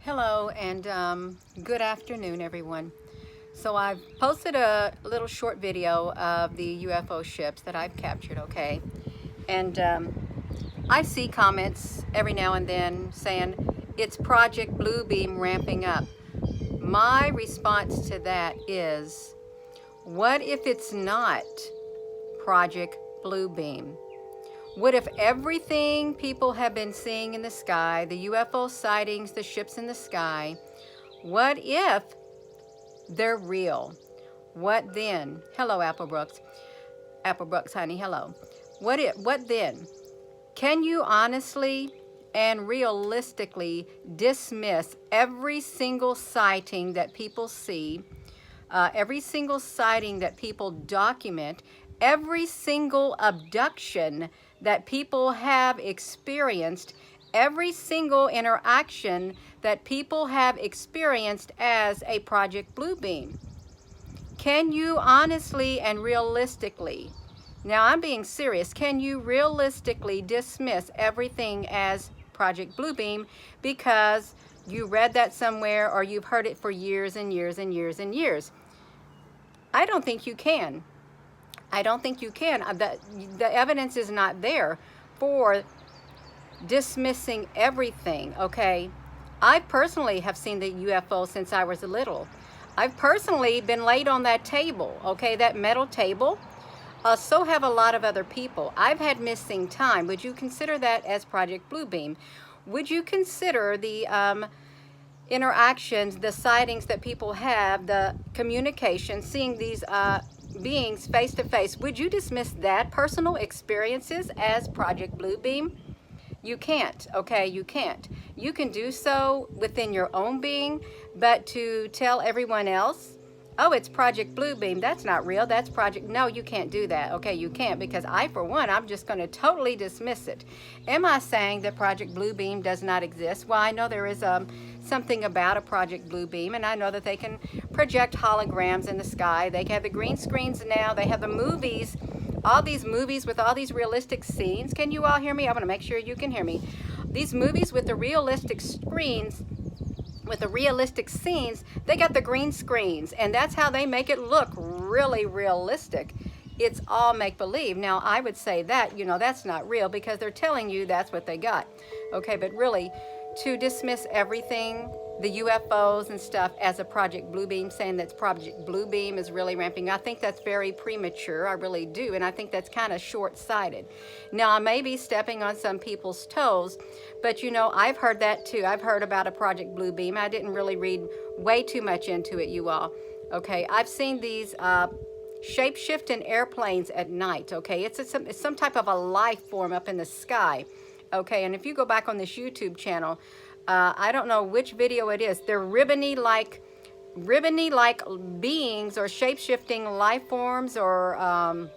Hello and good afternoon, everyone. So I've posted a little short video of the UFO ships that I've captured, okay? And I see comments every now and then saying it's Project Bluebeam ramping up. My response to that is, what if it's not Project Bluebeam? What if everything people have been seeing in the sky, the UFO sightings, the ships in the sky, what if they're real? What then? Hello, Applebrooks. Applebrooks, honey, hello. What then? Can you honestly and realistically dismiss every single sighting that people see, every single sighting that people document, every single abduction that people have experienced, every single interaction that people have experienced as a Project Bluebeam? Can you honestly and realistically, now I'm being serious, can you realistically dismiss everything as Project Bluebeam because you read that somewhere or you've heard it for years and years and years and years? I don't think you can. I don't think you can. The evidence is not there for dismissing everything, okay? I personally have seen the UFO since I was little. I've personally been laid on that table, okay, that metal table. So have a lot of other people. I've had missing time. Would you consider that as Project Bluebeam? Would you consider the interactions, the sightings that people have, the communication, seeing these beings face to face, would you dismiss that personal experiences as Project Bluebeam? You can't, okay? You can't. You can do so within your own being, but to tell everyone else, oh, it's Project Bluebeam, that's not real, that's Project, no, you can't do that, okay? You can't, because I, for one, I'm just going to totally dismiss it. Am I saying that Project Bluebeam does not exist? Well, I know there is something about a Project Bluebeam, and I know that they can project holograms in the sky. They have the green screens now, they have the movies, all these movies with all these realistic scenes. Can you all hear me? I want to make sure you can hear me. These movies with the realistic screens, with the realistic scenes, they got the green screens, and that's how they make it look really realistic. It's all make-believe. Now, I would say that, that's not real because they're telling you that's what they got. Okay, but really, to dismiss everything, the UFOs and stuff, as a Project Bluebeam, saying that Project Bluebeam is really ramping, I think that's very premature. I really do, and I think that's kind of short-sighted. Now, I may be stepping on some people's toes, but I've heard that too. I've heard about a Project Bluebeam. I didn't really read way too much into it, you all. Okay, I've seen these shape-shifting airplanes at night. Okay, it's some type of a life form up in the sky. Okay, and if you go back on this YouTube channel, I don't know which video it is. They're ribbony-like beings or shape-shifting life forms or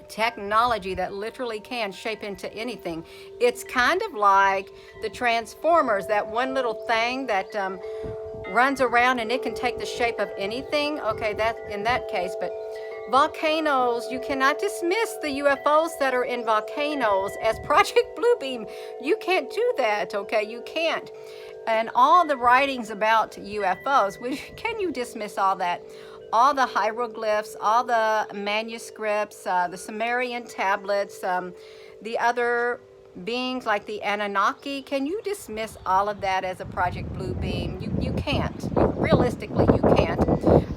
technology that literally can shape into anything. It's kind of like the Transformers, that one little thing that runs around and it can take the shape of anything. Okay, that's in that case, but volcanoes, you cannot dismiss the UFOs that are in volcanoes as Project Bluebeam. You can't do that, okay? You can't. And all the writings about UFOs, can you dismiss all that? All the hieroglyphs, all the manuscripts, the Sumerian tablets, the other beings like the Anunnaki, can you dismiss all of that as a Project Bluebeam? You can't. Realistically, you can't.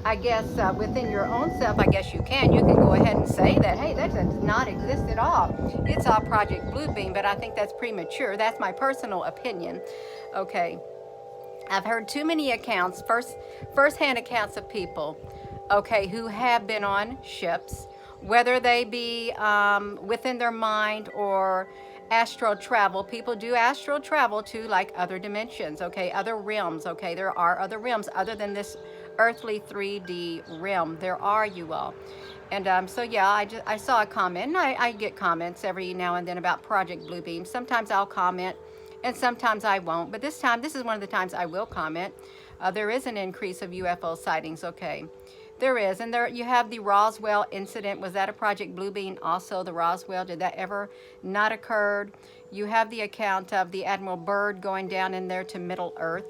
I guess within your own self, I guess you can. You can go ahead and say that, hey, that does not exist at all. It's all Project Bluebeam, but I think that's premature. That's my personal opinion. Okay. I've heard too many accounts, first-hand accounts of people, okay, who have been on ships, whether they be within their mind or astral travel. People do astral travel to like other dimensions, okay, other realms, okay. There are other realms other than this earthly 3D realm. There are, you all. And so yeah, I saw a comment, and I get comments every now and then about Project Bluebeam. Sometimes I'll comment and sometimes I won't, but this is one of the times I will comment. There is an increase of UFO sightings, okay. There is, and there you have the Roswell incident. Was that a Project Bluebeam also, the Roswell? Did that ever not occurred? You have the account of the Admiral Byrd going down in there to Middle Earth.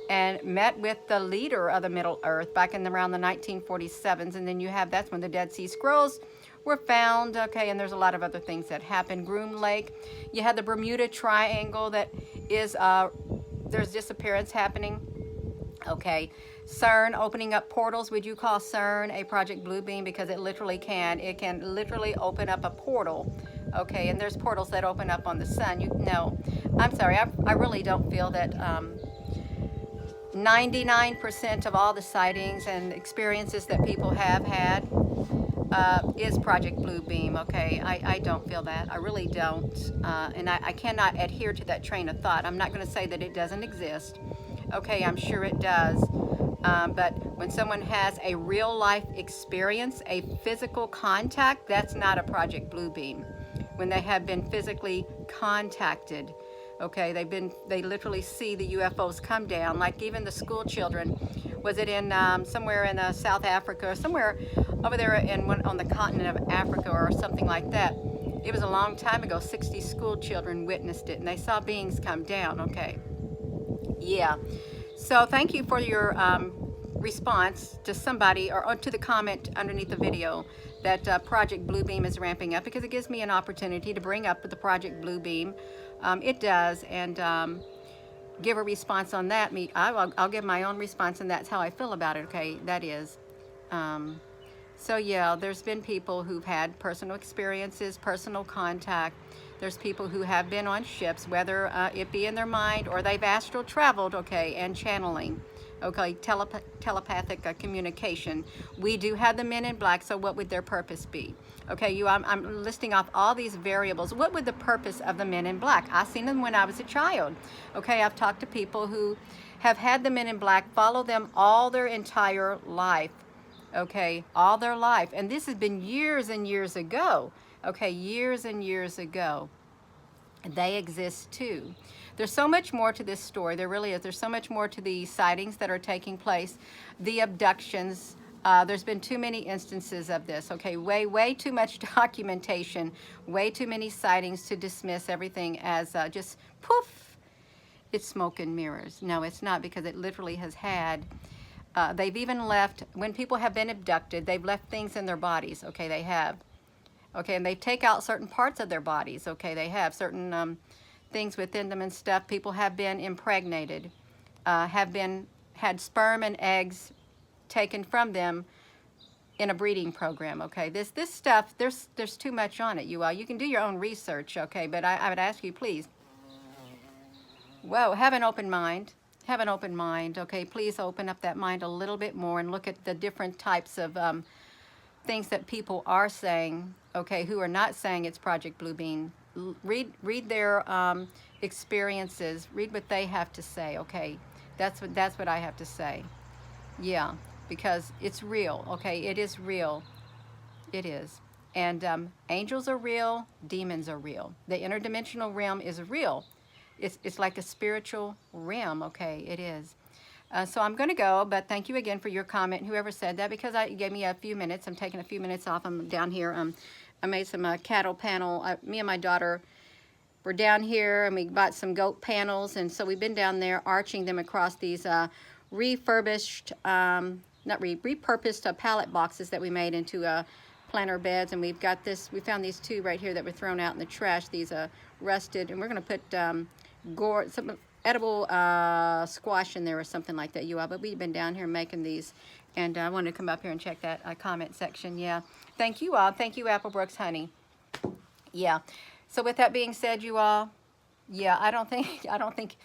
and met with the leader of the Middle Earth back in around the 1947s. And then you have, that's when the Dead Sea Scrolls were found, okay, and there's a lot of other things that happened. Groom Lake, you had the Bermuda Triangle that is, there's disappearance happening, okay. CERN opening up portals. Would you call CERN a Project Bluebeam? Because it literally can. It can literally open up a portal, okay, and there's portals that open up on the sun. No, I'm sorry, I really don't feel that 99% of all the sightings and experiences that people have had is Project Bluebeam, okay? I don't feel that. I really don't. And I cannot adhere to that train of thought. I'm not going to say that it doesn't exist. Okay, I'm sure it does. But when someone has a real life experience, a physical contact, that's not a Project Bluebeam. When they have been physically contacted, okay, they literally see the UFOs come down, like even the school children. Was it in somewhere in South Africa or somewhere over there on the continent of Africa or something like that? It was a long time ago. 60 school children witnessed it, and they saw beings come down, okay? Yeah. So thank you for your response to somebody or to the comment underneath the video that Project Bluebeam is ramping up, because it gives me an opportunity to bring up the Project Bluebeam. It does, and give a response on that. I'll give my own response, and that's how I feel about it, okay? That is. So yeah, there's been people who've had personal experiences, personal contact. There's people who have been on ships, whether it be in their mind or they've astral traveled, okay, and channeling, okay, telepathic communication. We do have the men in black, so what would their purpose be? Okay, I'm listing off all these variables. What would the purpose of the men in black? I seen them when I was a child. Okay, I've talked to people who have had the men in black follow them all their entire life. Okay, all their life. And this has been years and years ago. Okay, years and years ago. They exist too. There's so much more to this story. There really is. There's so much more to the sightings that are taking place, the abductions. There's been too many instances of this, okay? Way too much documentation, way too many sightings to dismiss everything as just poof, it's smoke and mirrors. No, it's not, because it literally has had, they've even left, when people have been abducted, they've left things in their bodies, okay, they have. Okay, and they take out certain parts of their bodies, okay, they have certain things within them and stuff. People have been impregnated, had sperm and eggs taken from them in a breeding program, okay. This stuff, there's too much on it, you all. You can do your own research, okay, but I would ask you, please, whoa, have an open mind. Have an open mind, okay. Please open up that mind a little bit more and look at the different types of things that people are saying, okay, who are not saying it's Project Bluebeam. Read their experiences. Read what they have to say, okay. That's what I have to say. Yeah, because it's real, okay. It is real. It is. And angels are real. Demons are real. The interdimensional realm is real. It's like a spiritual realm, okay. It is. So I'm going to go, but thank you again for your comment, whoever said that, because you gave me a few minutes. I'm taking a few minutes off. I'm down here. I made some cattle panel. Me and my daughter were down here, and we bought some goat panels, and so we've been down there arching them across these refurbished, repurposed pallet boxes that we made into planter beds. And we've got this, we found these two right here that were thrown out in the trash, these rusted, and we're going to put some edible squash in there or something like that, you all. But we've been down here making these, and I wanted to come up here and check that comment section. Yeah, thank you all. Thank you, Applebrooks honey. Yeah, so with that being said, you all, yeah, I don't think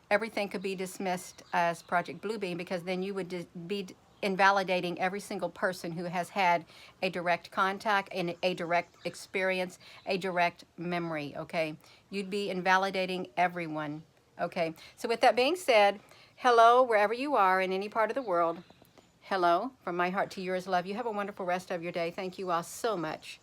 everything could be dismissed as Project Bluebeam, because then you would be invalidating every single person who has had a direct contact and a direct experience, a direct memory, okay? You'd be invalidating everyone. Okay, so with that being said, hello, wherever you are in any part of the world. Hello, from my heart to yours, love. You have a wonderful rest of your day. Thank you all so much.